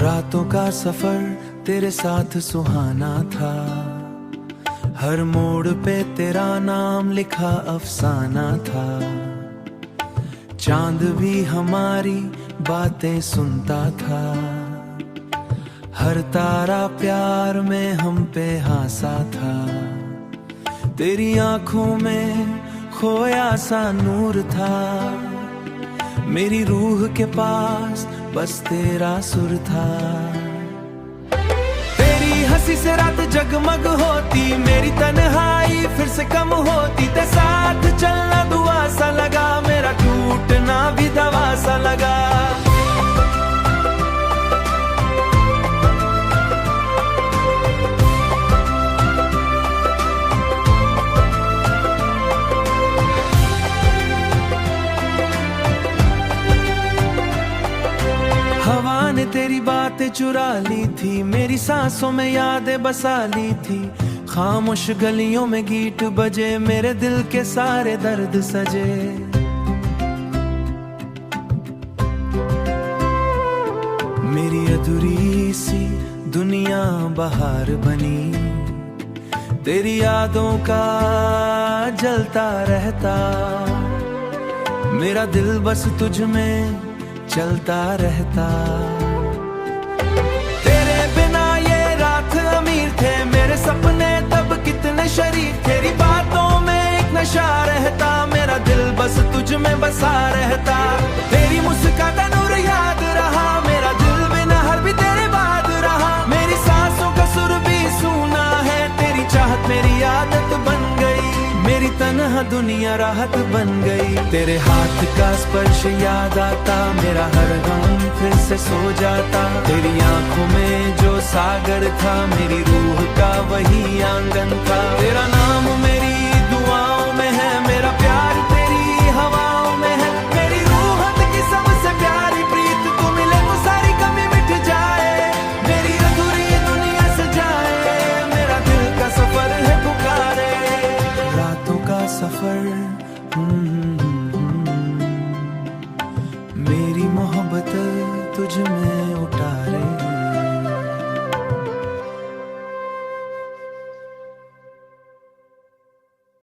रातों का सफर तेरे साथ सुहाना था, हर मोड़ पे तेरा नाम लिखा अफसाना था। चांद भी हमारी बातें सुनता था, हर तारा प्यार में हम पे हंसा था। तेरी आंखों में खोया सा नूर था, मेरी रूह के पास बस तेरा सुर था। तेरी हंसी से रात जगमग होती, मेरी तन्हाई फिर से कम होती। ते साथ चलना दुआ सा लगा, मेरा टूटना भी दवा सा लगा। हवा ने तेरी बातें चुरा ली थी, मेरी सांसों में यादें बसा ली थी। खामोश गलियों में गीत बजे, मेरे दिल के सारे दर्द सजे। मेरी अधूरी सी दुनिया बहार बनी, तेरी यादों का जलता रहता। मेरा दिल बस तुझ में चलता रहता। तेरे बिना ये रात अमीर थे, मेरे सपने तब कितने शरीफ। तेरी बातों में एक नशा रहता, मेरा दिल बस तुझ में बसा रहता। तेरी मुस्कान नूर याद रहा, मेरा दिल बिना हर भी तेरे बाद रहा। मेरी सांसों का सुर भी सुना है, तेरी चाहत मेरी आदत बन गई। मेरी तन्हा दुनिया राहत बन गई। तेरे हाथ का स्पर्श याद आता, मेरा हर गम फिर से सो जाता। तेरी आंखों में जो सागर था, मेरी रूह का वही आंगन था। तेरा नाम मेरी दुआओं में है, मेरा प्यार तेरी हवाओं में है। मेरी रूह की सबसे प्यारी प्रीत, तू मिले तो सारी कमी मिट जाए। मेरी अधूरी दुनिया सजाए, मेरा दिल का सफर है पुकारे। रातों का सफर